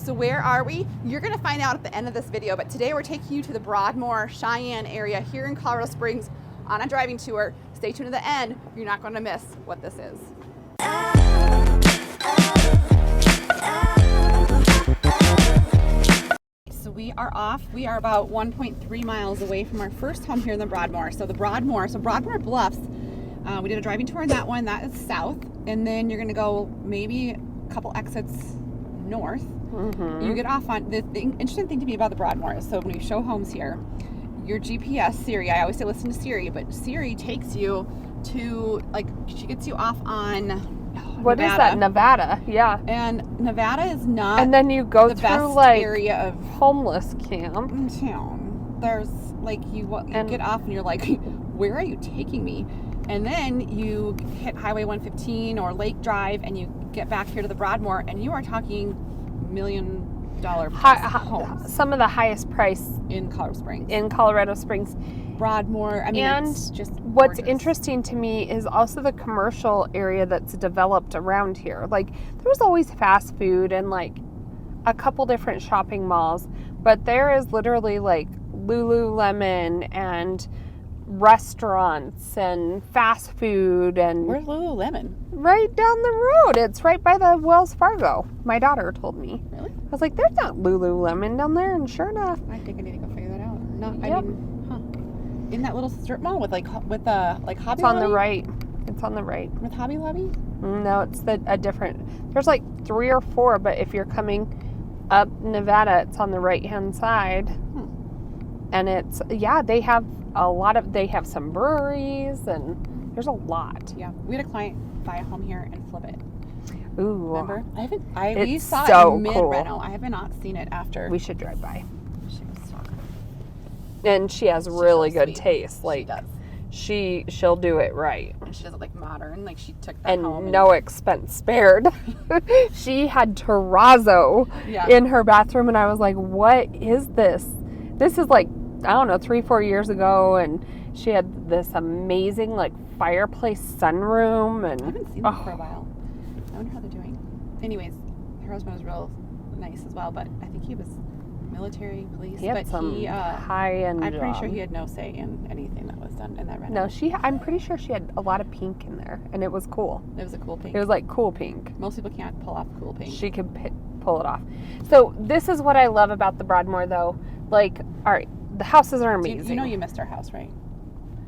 So where are we? You're going to find out at the end of this video, but today we're taking you to the Broadmoor, Cheyenne area here in Colorado Springs on a driving tour. Stay tuned to the end. You're not going to miss what this is. So we are off. We are about 1.3 miles away from our first home here in the Broadmoor. So Broadmoor Bluffs, we did a driving tour on that one. That is south. And then you're going to go maybe a couple exits north. Mm-hmm. You get off on the interesting thing to me about the Broadmoor is, so when we show homes here, your GPS, Siri, I always say listen to Siri, but Siri takes you to, like, she gets you off on what Nevada. Is that? Nevada, yeah. And Nevada is not and then you go the through best like area of homeless camp town. There's like you get off and you're like, where are you taking me? And then you hit Highway 115 or Lake Drive and you get back here to the Broadmoor and you are talking $1 million homes. Some of the highest price in Colorado Springs. Broadmoor, I mean, and it's just what's gorgeous. Interesting to me is also the commercial area that's developed around here. Like, there's always fast food and like a couple different shopping malls, but there is literally like Lululemon and restaurants and fast food. And where's Lululemon? Right down the road. It's right by the Wells Fargo. My daughter told me. Really? I was like, there's not Lululemon down there, and sure enough. I think I need to go figure that out. No, yep. I mean, in that little strip mall with Hobby Lobby? It's on the right. It's on the right. With Hobby Lobby? No, it's a different. There's like 3 or 4, but if you're coming up Nevada, it's on the right-hand side. And it's, they have they have some breweries and there's a lot. Yeah. We had a client buy a home here and flip it. Ooh. Remember? We saw so it mid-reno. Cool. I have not seen it after. We should drive by. She was talking. And she has really good sweet. taste. Like, she does. She'll do it right. And she does it like modern. Like she took that home. And no expense spared. She had terrazzo in her bathroom and I was like, what is this? This is like, I don't know, 3-4 years ago, and she had this amazing like fireplace sunroom. And I haven't seen them for a while. I wonder how they're doing. Anyways, her husband was real nice as well, but I think he was military, police. He had some high-end I'm pretty job. sure he had no say in anything that was done in that reno. No, I'm pretty sure she had a lot of pink in there, and it was cool. It was a cool pink. It was like cool pink. Most people can't pull off cool pink. She could pull it off. So this is what I love about the Broadmoor, though. Like, all right, the houses are amazing. You know you missed our house, right?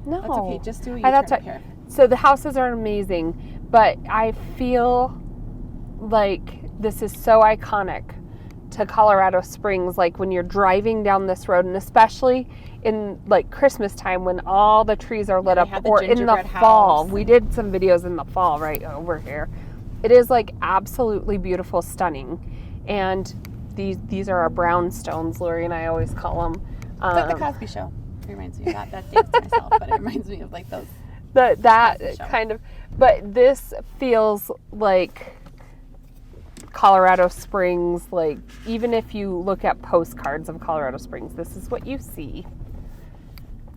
No. That's okay. Just do it. Here. So the houses are amazing, but I feel like this is so iconic to Colorado Springs, like when you're driving down this road, and especially in like Christmas time when all the trees are lit up, or in the fall. We did some videos in the fall right over here. It is like absolutely beautiful, stunning. And these are our brownstones, Laurie and I always call them. It's like the Cosby Show. It reminds me of that. That dates myself, but it reminds me of like those. That kind of, but this feels like Colorado Springs. Like, even if you look at postcards of Colorado Springs, this is what you see.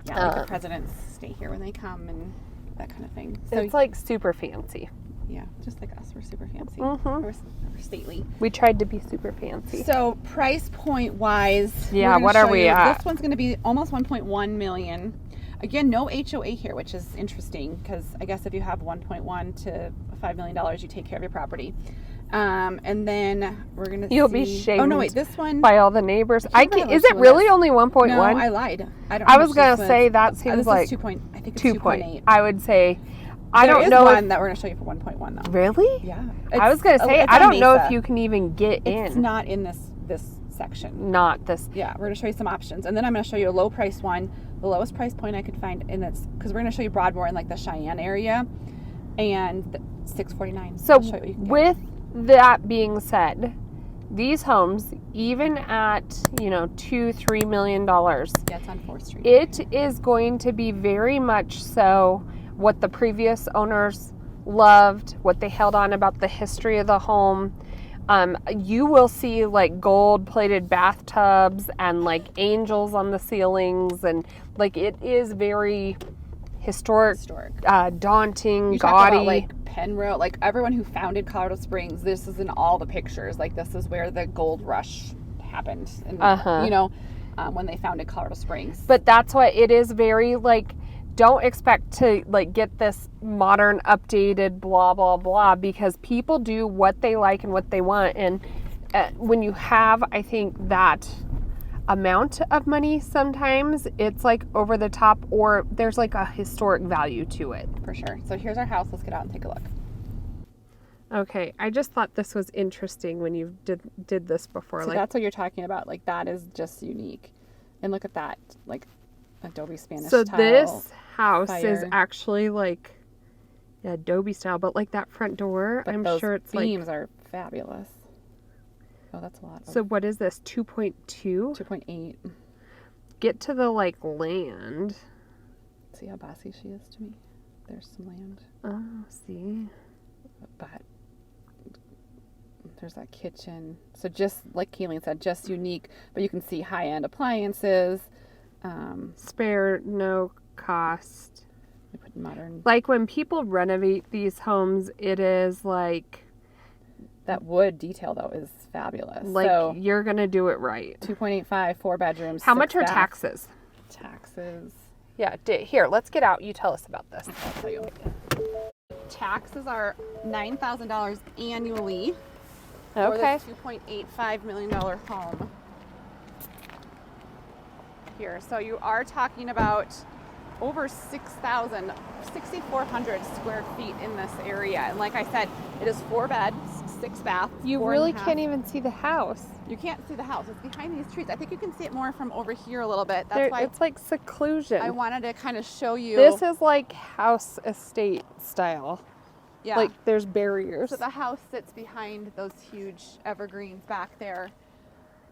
Yeah, like the presidents stay here when they come and that kind of thing. So it's like super fancy. Yeah, just like us. We're super fancy. Mm-hmm. We're stately. We tried to be super fancy. So price point wise, what are we at? This one's going to be almost 1.1 million. Again, no HOA here, which is interesting because I guess if you have 1.1 to $5 million, you take care of your property. And then we're going to You'll be shamed. Oh no, wait, this one by all the neighbors. Is it really only 1.1? No, I lied. I was going to say that seems like 2.8. I would say. I don't know one that we're going to show you for 1.1 though. Really? Yeah. I was going to say I don't know if you can even get in. It's not in this section. Not this. Yeah, we're going to show you some options, and then I'm going to show you a low price one, the lowest price point I could find, and it's because we're going to show you Broadmoor in like the Cheyenne area, and $649. So with that being said, these homes, even at $2-3 million, yeah, it's on 4th Street. It is going to be very much so what the previous owners loved, what they held on about the history of the home. You will see like gold-plated bathtubs and like angels on the ceilings, and like it is very historic. Daunting, you gaudy. talk about like Penrose, like everyone who founded Colorado Springs, this is in all the pictures. Like this is where the gold rush happened, and you know, when they founded Colorado Springs. But that's what it is. Very like, don't expect to like get this modern, updated, blah blah blah, because people do what they like and what they want, and when you have, I think, that amount of money, sometimes it's like over the top, or there's like a historic value to it. For sure. So here's our house. Let's get out and take a look. Okay, I just thought this was interesting when you did this before. So like that's what you're talking about. Like that is just unique. And look at that, like Adobe Spanish so tile. this house fire. is actually like Adobe style, but like that front door, But I'm those sure it's beams like. are fabulous. Oh, that's a lot. So what is this? 2.2. 2.8. Get to the like land. See how bossy she is to me? There's some land. Oh, see. But there's that kitchen. So just like Kalene said, just unique. But you can see high-end appliances. Spare, no cost. We put modern. Like when people renovate these homes, it is like That wood detail though is fabulous. like so, you're gonna do it right. 2.85, 4 bedrooms. How 6 much are baths. taxes? Taxes. Yeah, here, let's get out. You tell us about this. I'll tell you. Taxes are $9,000 annually for Okay. this $2.85 million home here. So you are talking about over 6,400 square feet in this area. And like I said, it is 4 beds, 6 baths. You 4 really and a half. can't even see the house. You can't see the house. It's behind these trees. I think you can see it more from over here a little bit. That's why It's like seclusion. I wanted to kind of show you. This is like house estate style. Yeah. Like there's barriers. So the house sits behind those huge evergreens back there.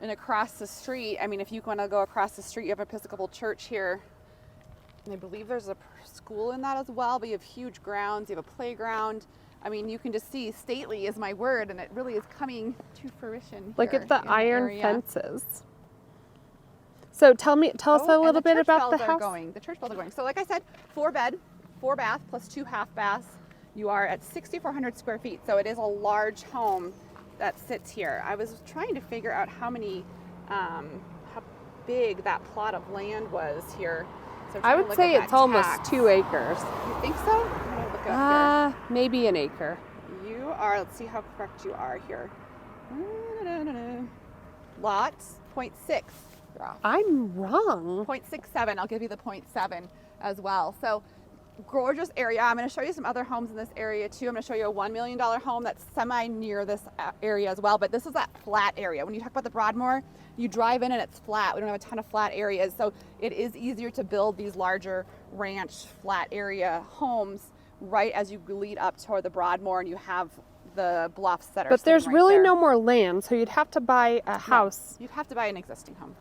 And across the street, I mean, if you want to go across the street, you have Episcopal Church here. And I believe there's a school in that as well, but you have huge grounds, you have a playground. I mean, you can just see stately is my word, and it really is coming to fruition. Look here at the in iron area. fences. So tell us a little bit about the house. The church bells are going. So like I said, 4 bed, 4 bath plus 2 half baths. You are at 6,400 square feet. So it is a large home that sits here. I was trying to figure out how big that plot of land was here. So I would say it's almost 2 acres. You think so? I'm gonna look it up Maybe an acre. here. You are, let's see how correct you are here. Lots, 0.6. You're off. I'm wrong. 0.67. I'll give you the 0.7 as well. So gorgeous area. I'm going to show you some other homes in this area too. I'm going to show you a $1 million home that's semi near this area as well. But this is that flat area. When you talk about the Broadmoor, you drive in and it's flat. We don't have a ton of flat areas. So it is easier to build these larger ranch flat area homes right as you lead up toward the Broadmoor and you have the bluffs that are But there's sitting right really there. no more land, so you'd have to buy a house. You'd have to buy an existing home.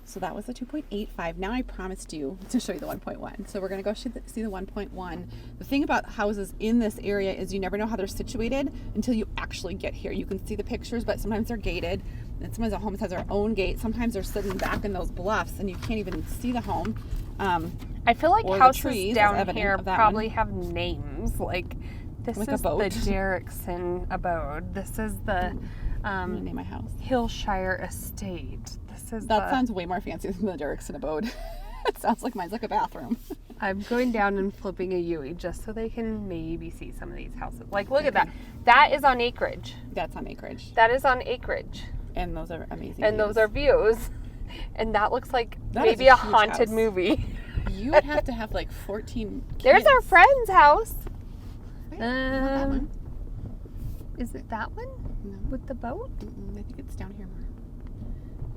So that was the 2.85. Now I promised you to show you the 1.1. So we're going to go see the 1.1. The thing about houses in this area is you never know how they're situated until you actually get here. You can see the pictures, but sometimes they're gated. And sometimes a home has their own gate. Sometimes they're sitting back in those bluffs and you can't even see the home. I feel like or the houses trees, down evident here of that probably one. have names. Like this Like a is the boat. Derickson abode. This is the I'm going to name my house. Hillshire estate. This is That sounds way more fancy than the Derickson abode. It sounds like mine's like a bathroom. I'm going down and flipping a Yui just so they can maybe see some of these houses. Like, look at that. That is on acreage. That's on acreage. That is on acreage. And those are amazing And views. those are views. And that looks like That is maybe a a huge haunted house. movie. You would have to have like 14 kids. There's our friend's house. Wait, not that one. Is it that one No. with the boat? I think it's down here more.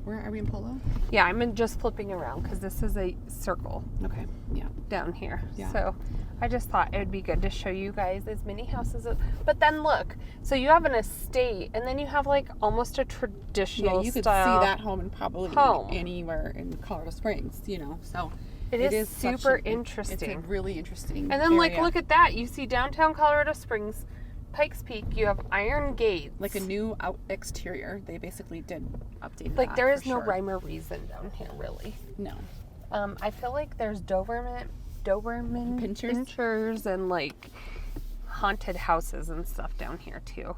Where are we in Polo? Yeah, I'm just flipping around because this is a circle Okay, yeah. down here. Yeah. So I just thought it would be good to show you guys as many houses. But then look, so you have an estate and then you have like almost a traditional Yeah, you could style. see that home in probably home. anywhere in Colorado Springs, you know. So It is such super It's interesting. a really interesting And then like area. look at that. You see downtown Colorado Springs, Pikes Peak, you have iron gates. Like a new out exterior. They basically did update Like that, there is for no sure. rhyme or reason down here really. No. I feel like there's Doberman Doberman Pinschers? Pinschers and like haunted houses and stuff down here too.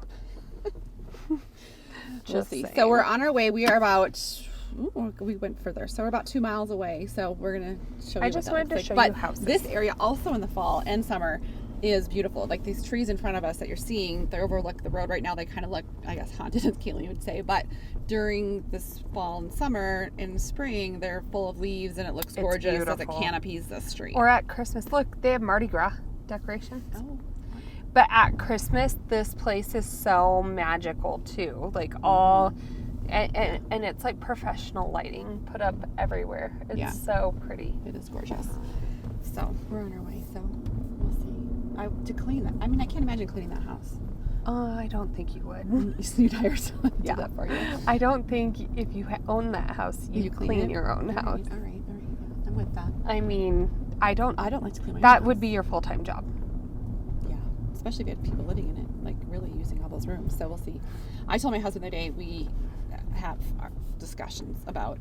We'll see. So we're on our way. We are about, we went further. So we're about 2 miles away. So we're going to show you I what just that wanted to looks show like. you But houses. this area also in the fall and summer is beautiful. Like these trees in front of us that you're seeing, they overlook the road right now. They kind of look, I guess, haunted, as Kalene would say. But during this fall and summer and spring, they're full of leaves and it looks gorgeous as it beautiful. canopies the street. Or at Christmas, look, they have Mardi Gras decorations. Oh. But at Christmas, this place is so magical too. Like all, and it's like professional lighting put up everywhere. It's so pretty. It is gorgeous. So we're on our way. So we'll see. To clean that. I mean, I can't imagine cleaning that house. I don't think you would. You'd hire someone to do that for you. I don't think if you own that house, you clean your own house. All right. Yeah, I'm with that. I mean, I don't like to clean my That own would house. be your full-time job. Yeah, especially if you had people living in it, like really using all those rooms. So we'll see. I told my husband the other day we have our discussions about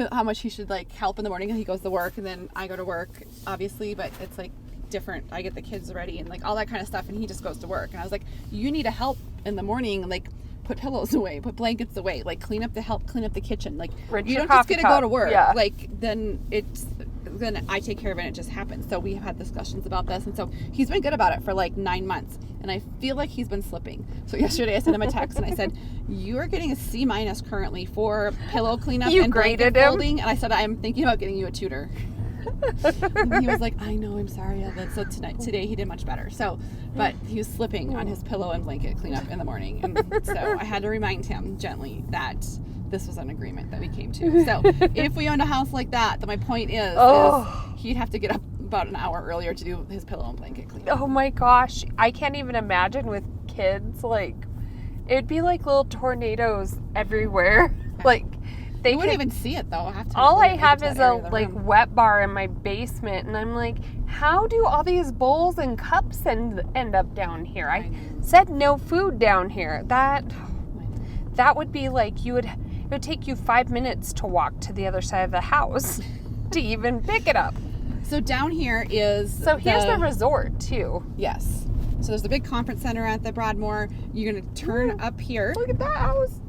how much he should like help in the morning. He goes to work and then I go to work, obviously, but it's like different. I get the kids ready and like all that kind of stuff, and he just goes to work. And I was like, you need to help in the morning, like put pillows away, put blankets away, like clean up the kitchen. Like you don't just get to go to work. Yeah. Like then I take care of it and it just happens. So we have had discussions about this, and so he's been good about it for like 9 months, and I feel like he's been slipping. So yesterday I sent him a text and I said, you are getting a C- currently for pillow cleanup and blanket folding, and I said, I'm thinking about getting you a tutor. And he was like, I know, I'm sorry. So today he did much better. So, but he was slipping on his pillow and blanket cleanup in the morning, and so I had to remind him gently that this was an agreement that we came to. So if we owned a house like that, then my point is he'd have to get up about an hour earlier to do his pillow and blanket cleanup. Oh my gosh, I can't even imagine with kids. Like, it'd be like little tornadoes everywhere. Like, they wouldn't even see it though. All I have is a like wet bar in my basement, and I'm like, how do all these bowls and cups end up down here? I said no food down here. That would be like it would take you 5 minutes to walk to the other side of the house to even pick it up. So down here is here's the resort too. Yes. So there's the big conference center at the Broadmoor. You're gonna turn up here. Look at that house.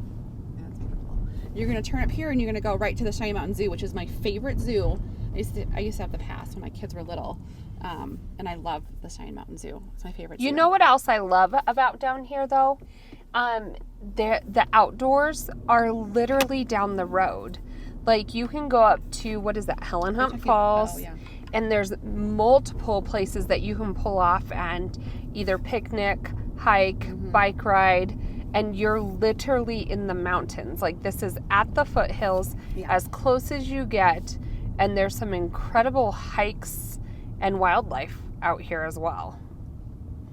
You're going to turn up here and you're going to go right to the Shiny Mountain Zoo, which is my favorite zoo. I used to have the pass when my kids were little, and I love the Shiny Mountain Zoo. It's my favorite zoo. You know what else I love about down here, though? The outdoors are literally down the road. Like, you can go up to, what is that, Helen Hunt Falls, and there's multiple places that you can pull off and either picnic, hike, bike ride, and you're literally in the mountains. Like, this is at the foothills, as close as you get, and there's some incredible hikes and wildlife out here as well.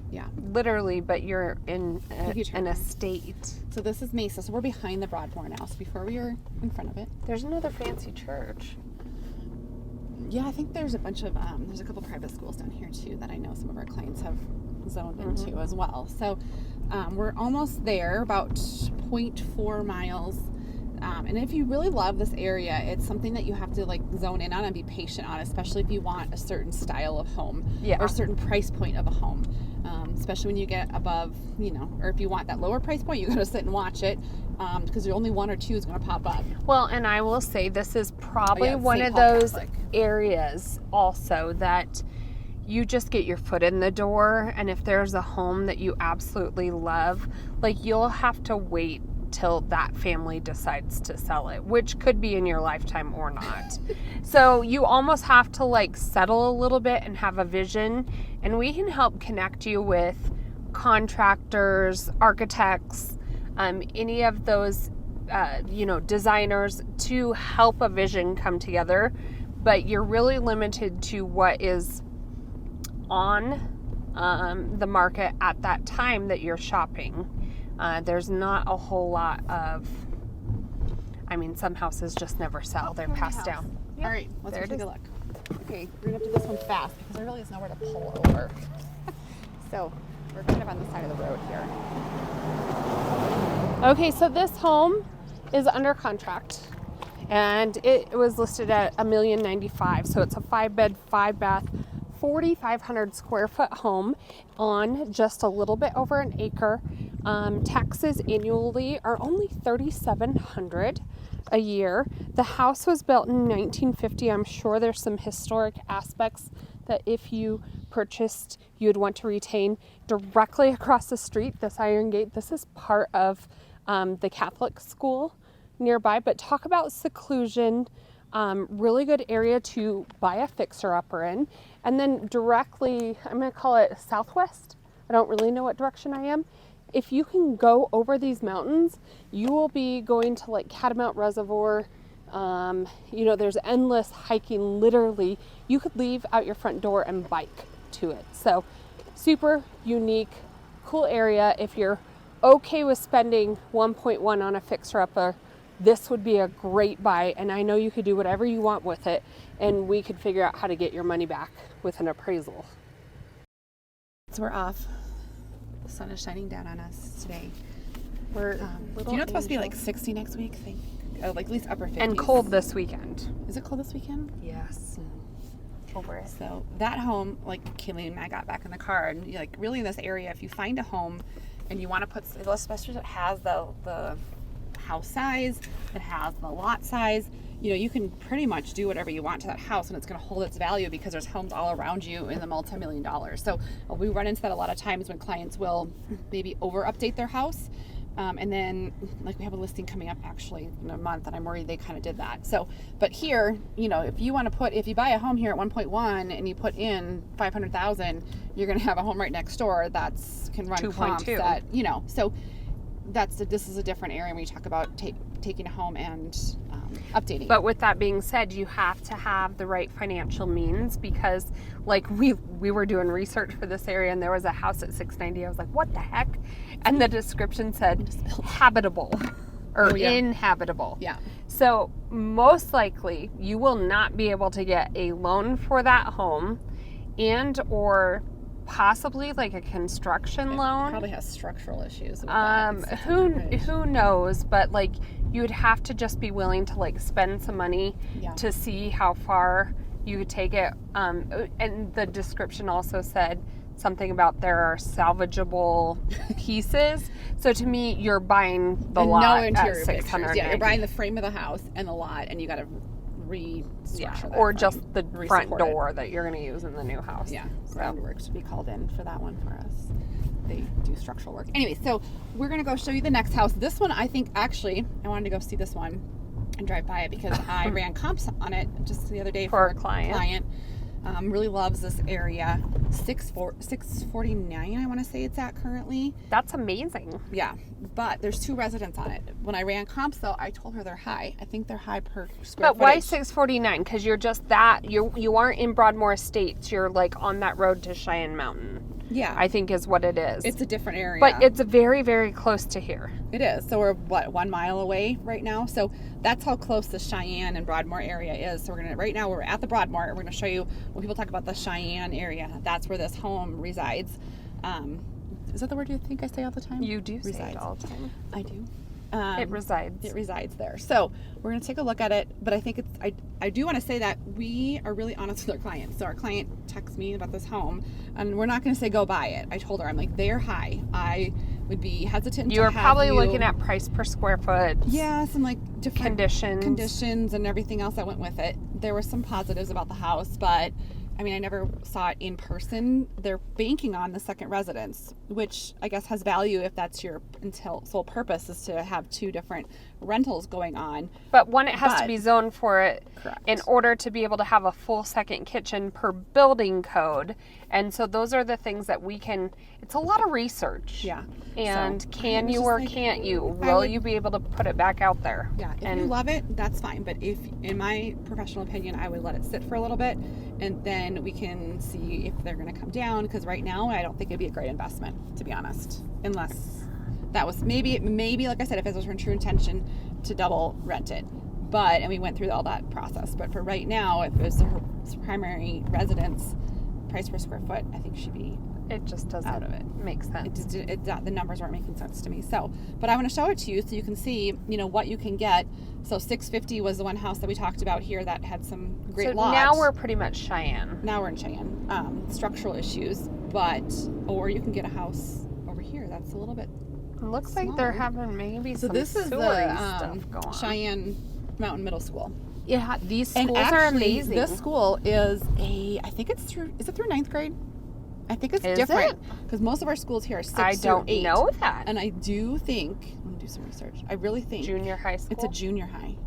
Yeah. Literally, but you're in an estate. So this is Mesa, so we're behind the Broadmoor now. So before we were in front of it. There's another fancy church. Yeah, I think there's a bunch of, there's a couple private schools down here too that I know some of our clients have zoned into as well. So we're almost there, about 0.4 miles. And if you really love this area, it's something that you have to like zone in on and be patient on, especially if you want a certain style of home or a certain price point of a home. Especially when you get above, or if you want that lower price point, you got to sit and watch it because there's only one or two is going to pop up. Well, and I will say this is probably one of those areas also that you just get your foot in the door, and if there's a home that you absolutely love, like, you'll have to wait till that family decides to sell it, which could be in your lifetime or not. So you almost have to like settle a little bit and have a vision, and we can help connect you with contractors, architects, any of those designers to help a vision come together. But you're really limited to what is on the market at that time that you're shopping. There's not a whole lot of, some houses just never sell. They're passed down. Yep. All right, let's take a look. Okay, we're going to do this one fast because there really is nowhere to pull over. So we're kind of on the side of the road here. Okay, so this home is under contract. and it was listed at $1,095,000. So it's a 5-bed, 5-bath, 4,500 square foot home on just a little bit over an acre. Taxes annually are only $3,700 a year. The house was built in 1950. I'm sure there's some historic aspects that if you purchased, you'd want to retain. Directly across the street, this Iron Gate, this is part of the Catholic school nearby. But talk about seclusion, really good area to buy a fixer-upper in. And then directly, I'm going to call it southwest. I don't really know what direction I am. If you can go over these mountains, you will be going to like Catamount Reservoir. There's endless hiking. Literally, you could leave out your front door and bike to it. So super unique, cool area. If you're okay with spending 1.1 on a fixer-upper, this would be a great buy. And I know you could do whatever you want with it, and we could figure out how to get your money back with an appraisal. So we're off. The sun is shining down on us today. We're Do you know it's supposed to be like 60 next week? Like at least upper 50s. and cold this weekend. Is it cold this weekend? Yes. Over it. So that home, like Kalene and I got back in the car, and like really in this area, if you find a home and you want to put, especially if it has the house size, it has the lot size, you can pretty much do whatever you want to that house, and it's going to hold its value because there's homes all around you in the multi-million dollars. So we run into that a lot of times when clients will maybe over update their house. And then like we have a listing coming up actually in a month, and I'm worried they kind of did that. So, but here, if you buy a home here at 1.1 and you put in 500,000, you're going to have a home right next door that's can run 2.2. comps that, so this is a different area when you talk about taking a home and updating. But with that being said, you have to have the right financial means, because like we were doing research for this area, and there was a house at 690. I was like, what the heck? And the description said habitable or inhabitable. Yeah. So most likely you will not be able to get a loan for that home, and or possibly like a construction loan. Probably has structural issues with that. Who knows, but like you would have to just be willing to like spend some money to see how far you could take it. And the description also said something about there are salvageable pieces. So to me, you're buying the lot no interior at $690. Yeah, you're buying the frame of the house and the lot, and you got to restructure that. Or just the front re-support door that you're going to use in the new house. Yeah, groundwork to be called in for that one for us. They do structural work. Anyway, so we're going to go show you the next house. This one, I think, actually, I wanted to go see this one and drive by it because I ran comps on it just the other day for a client. Really loves this area. 649, I want to say it's at currently. That's amazing. Yeah, but there's 2 residents on it. When I ran comps, though, I told her they're high. I think they're high per square But why footage. 649? Because you're just you aren't in Broadmoor Estates. You're like on that road to Cheyenne Mountain. Yeah. I think is what it is. It's a different area. But it's very, very close to here. It is. So we're, 1 mile away right now? So that's how close the Cheyenne and Broadmoor area is. So right now we're at the Broadmoor, and we're going to show you, when people talk about the Cheyenne area, that's where this home resides. Is that the word you think I say all the time? You do say it all the time. I do. It resides. It resides there. So we're going to take a look at it, but I think I do want to say that we are really honest with our clients. So our client texts me about this home, and we're not going to say go buy it. I told her, I'm like, they're high. I would be hesitant You to are probably looking at price per square foot. Yes, and like different conditions and everything else that went with it. There were some positives about the house, but I mean, I never saw it in person. They're banking on the second residence, which I guess has value if that's your sole purpose is to have 2 different rentals going on. But one, it has to be zoned for it. Correct. In order to be able to have a full second kitchen per building code. And so those are the things that we can, it's a lot of research. Yeah. And so can you or can't you? Will you be able to put it back out there? Yeah. If you love it, that's fine. But if, in my professional opinion, I would let it sit for a little bit, and then we can see if they're going to come down. Because right now, I don't think it'd be a great investment, to be honest. Unless that was maybe like I said, if it was her true intention to double rent it. But, and we went through all that process. But for right now, if it was her primary residence, price per square foot, I think she'd be It just doesn't out of it. make sense. The numbers weren't making sense to me. So, but I'm going to show it to you so you can see, what you can get. So 650 was the one house that we talked about here that had some great lots. So now we're pretty much Cheyenne. Now we're in Cheyenne. Structural issues, or you can get a house over here that's a little bit It looks smaller. like they're having maybe So some this is sewer the stuff going on. Cheyenne Mountain Middle School. Yeah, these And schools actually, are amazing. this school is I think it's through, is it through 9th grade? I think it's Is different because most of our schools here are 6 I or don't 8. know that. And I do think, I'm going to do some research. I really think Junior high school? it's a junior high,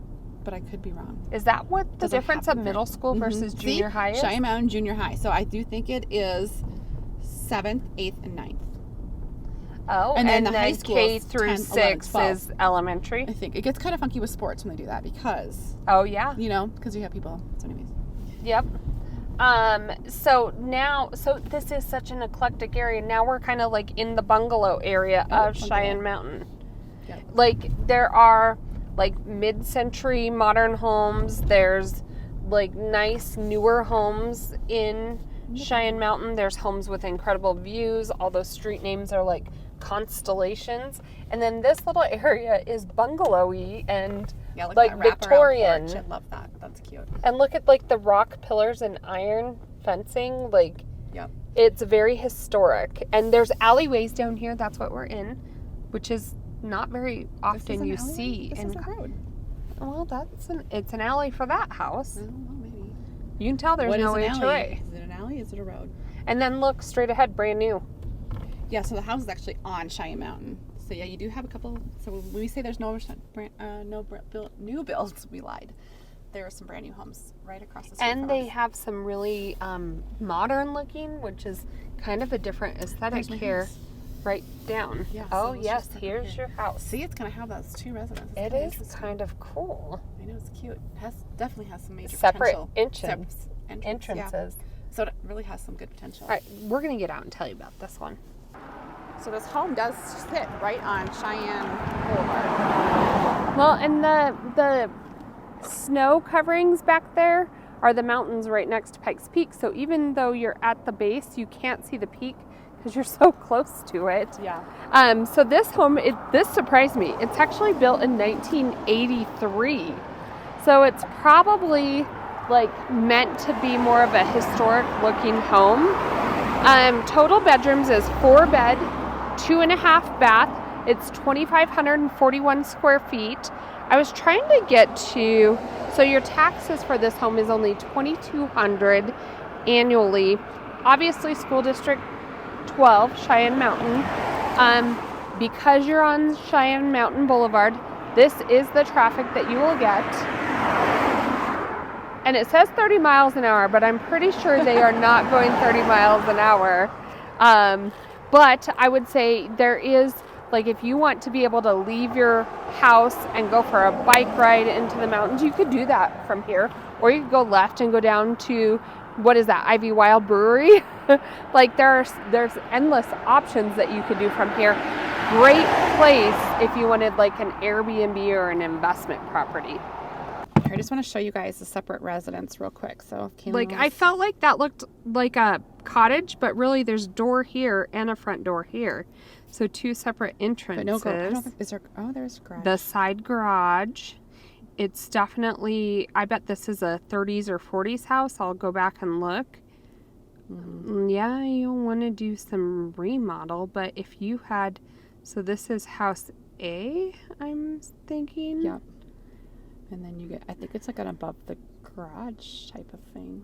but I could be wrong. Is that what the Doesn't difference of happen middle very- school versus Mhm. junior See? high is? Cheyenne Mountain Junior High. So I do think it is 7th, 8th, and 9th. Oh, And and then then the high school K is through 10, 6 11, is elementary. I think it gets kind of funky with sports when they do that because, Oh, yeah. because you have people. So anyways. Yep. So this is such an eclectic area. Now we're kind of like in the bungalow area of bungalow. Cheyenne Mountain. Yep. Like there are like mid-century modern homes. There's like nice newer homes in Cheyenne Mountain. There's homes with incredible views. All those street names are like constellations. And then this little area is bungalowy and Yeah, look like at that wraparound Victorian. porch. I love that. That's cute. And look at like the rock pillars and iron fencing. Like, Yep. it's very historic. And there's alleyways down here. That's what we're in, which is not very This often is an you alleyway? see. This is a road. Well, it's an alley for that house. I don't know, maybe. You can tell there's What no is an HOA. alley? Is it an alley? Is it a road? And then look straight ahead, brand new. Yeah, so the house is actually on Cheyenne Mountain. So yeah, you do have a couple. So when we say there's no new builds, we lied. There are some brand new homes right across the street And from they us. have some really modern looking, which is kind of a different aesthetic There's my here. house. Right down. Yeah, so Oh, let's yes, just step here's here. your house. See, it's gonna have those 2 residences. It kinda is interesting. kind of cool. I know, it's cute. It definitely has some major Separate potential. entrance. Yeah. Entrances. So it really has some good potential. All right, we're going to get out and tell you about this one. So this home does sit right on Cheyenne Boulevard. Well, and the snow coverings back there are the mountains right next to Pikes Peak. So even though you're at the base, you can't see the peak because you're so close to it. Yeah. So this home, this surprised me. It's actually built in 1983. So it's probably like meant to be more of a historic looking home. Total bedrooms is 4 bed, 2.5 bath. It's 2,541 square feet. I was trying to get to, so your taxes for this home is only $2,200 annually. Obviously, school district 12, Cheyenne Mountain. Because you're on Cheyenne Mountain Boulevard, this is the traffic that you will get. And it says 30 miles an hour, but I'm pretty sure they are not going 30 miles an hour. But I would say there is, like, if you want to be able to leave your house and go for a bike ride into the mountains, you could do that from here. Or you could go left and go down to, what is that, Ivy Wild Brewery? Like, there's endless options that you could do from here. Great place if you wanted, like, an Airbnb or an investment property. I just want to show you guys the separate residence real quick. So if Kalene Like, wants- I felt like that looked like a cottage, but really there's a door here and a front door here. So 2 separate entrances. But no, I don't think, is there? Oh, there's garage. The side garage. It's definitely, I bet this is a 30s or 40s house. I'll go back and look. Yeah, you'll want to do some remodel, but if you had, so this is house A, I'm thinking. Yep. And then you get, I think it's like an above the garage type of thing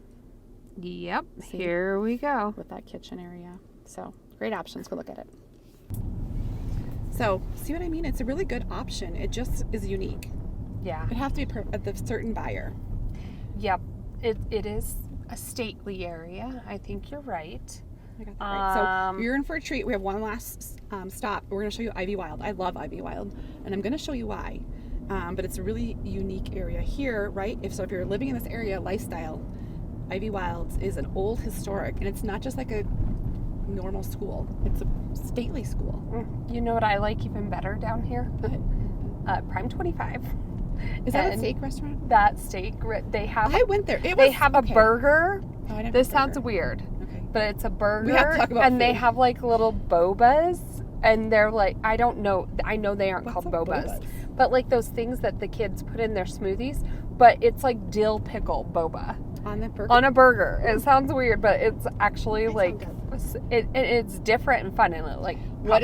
Yep, See? here we go. with that kitchen area. So great options. Go look at it. So see what I mean? It's a really good option. It just is unique. Yeah. It has to be at the certain buyer. Yep, it is a stately area. I think you're right. I got that right. So you're in for a treat. We have one last stop. We're going to show you Ivy Wild. I love Ivy Wild, and I'm going to show you why. But it's a really unique area here, right? If you're living in this area, lifestyle, Ivy Wilds is an old historic, and it's not just like a normal school. It's a stately school. You know what I like even better down here? Prime 25. Is that a And steak restaurant? That steak, they have. I went there. They have a burger. Oh, I didn't This have a sounds burger. weird. Okay. but it's a burger. We have to talk about and they food. have like little bobas, and they're like, I don't know. I know they aren't What's called a bobas, bobas? but like those things that the kids put in their smoothies. But it's like dill pickle boba On the burger. on a burger. It sounds weird, but it's actually That like sounds it's different and fun, and it like what?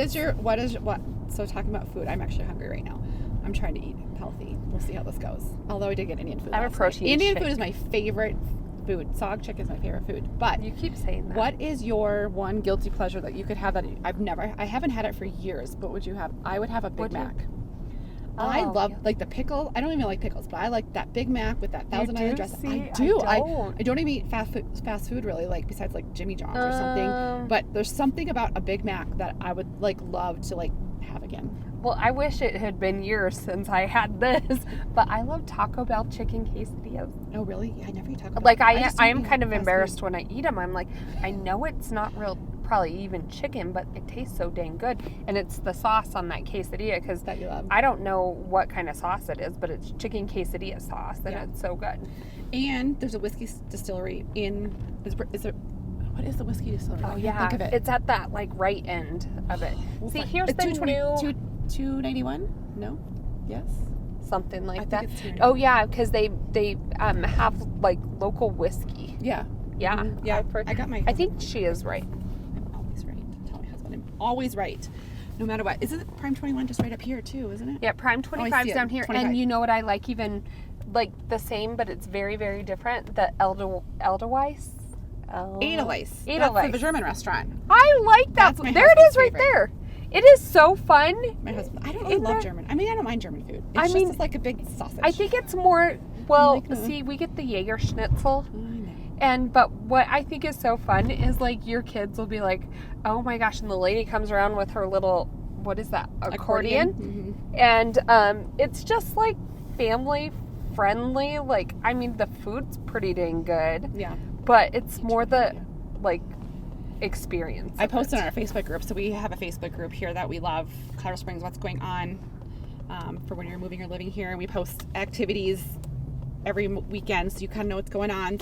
So talking about food, I'm actually hungry right now. I'm trying to eat healthy. We'll see how this goes. Although I did get Indian food. I have a last night. protein Indian shake. food is my favorite food. Sog chicken is my favorite food. But You keep saying that. what is your one guilty pleasure that you could have that I haven't had it for years, but would you have? I would have a Big Would you? Mac. I love yeah. like the pickle. I don't even like pickles, but I like that Big Mac with that Thousand Island dressing. See, I do. I don't. I don't even eat fast food really, like besides like Jimmy John's or something. But there's something about a Big Mac that I would like love to like have again. Well, I wish it had been years since I had this, but I love Taco Bell chicken quesadillas. Oh really? Yeah, I never eat Taco Bell. Like I just don't am eat kind of fast embarrassed food. when I eat them. I'm like, I know it's not probably even chicken, but it tastes so dang good. And it's the sauce on that quesadilla because That you love. I don't know what kind of sauce it is, but it's chicken quesadilla sauce, and Yeah. it's so good. And there's a whiskey distillery in. Is there? What is the whiskey distillery? I Oh can't yeah, think of it. it's at that like right end of it. See, here's the new 291. No. Yes. something like I that. think it's 291. Oh yeah, because they have like local whiskey. Yeah. Yeah, Mhm. Yeah. I got my. I think she is right. I'm always right. Tell my husband I'm always right, no matter what. Isn't it Prime 21 just right up here too? Isn't it? Yeah, Prime Oh, I 25's see it. down here. 25. And you know what I like even, like the same, but it's very, very different? The Edelweiss? Edelweiss. That's Edelweiss. the German restaurant. I like that. That's my There it is husband's right favorite. there. It is so fun. My husband. I don't really Isn't love that- German. I mean, I don't mind German food. It's I just mean, it's like a big sausage. I think it's more, well, like, see, we get the Jaeger Schnitzel. I know. But what I think is so fun is like your kids will be like, oh my gosh, and the lady comes around with her little, what is that, accordion? Mhm. And it's just like family friendly. Like, I mean, the food's pretty dang good, Yeah. but it's more the Yeah. like experience. I of posted it. on our Facebook group. So we have a Facebook group here that we love, Colorado Springs, what's going on for when you're moving or living here. And we post activities every weekend so you kind of know what's going on.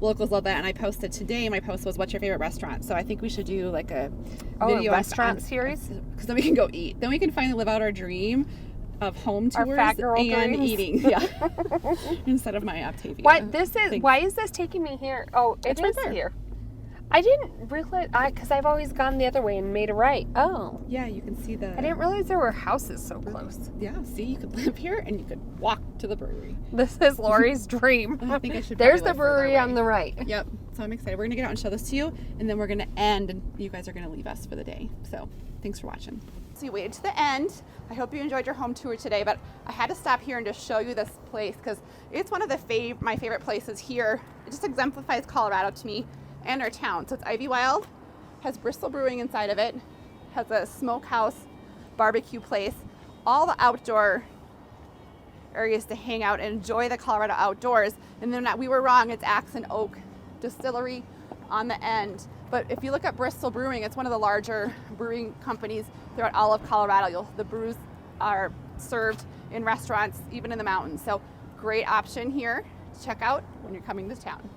Locals love that. And I posted today, my post was, what's your favorite restaurant? So I think we should do like a video restaurant series? Because then we can go eat. Then we can finally live out our dream of home Our tours fat girl and dreams. eating. Yeah. Instead of my Octavia. thing. Why is this taking me here? Oh, It's it right is there. here. I didn't realize, because I've always gone the other way and made a right. Oh. Yeah, you can see the... I didn't realize there were houses so close. Yeah, see, you could live here and you could walk to the brewery. This is Laurie's dream. I think I should There's probably the live further brewery away. on the right. Yep. So I'm excited. We're going to get out and show this to you, and then we're going to end, and you guys are going to leave us for the day. So thanks for watching. So you waited to the end. I hope you enjoyed your home tour today, but I had to stop here and just show you this place because it's one of the my favorite places here. It just exemplifies Colorado to me and our town. So it's Ivy Wild, has Bristol Brewing inside of it, has a smokehouse, barbecue place, all the outdoor areas to hang out and enjoy the Colorado outdoors. And then we were wrong, it's Axe and Oak Distillery on the end. But if you look at Bristol Brewing, it's one of the larger brewing companies throughout all of Colorado. The brews are served in restaurants, even in the mountains. So great option here to check out when you're coming to town.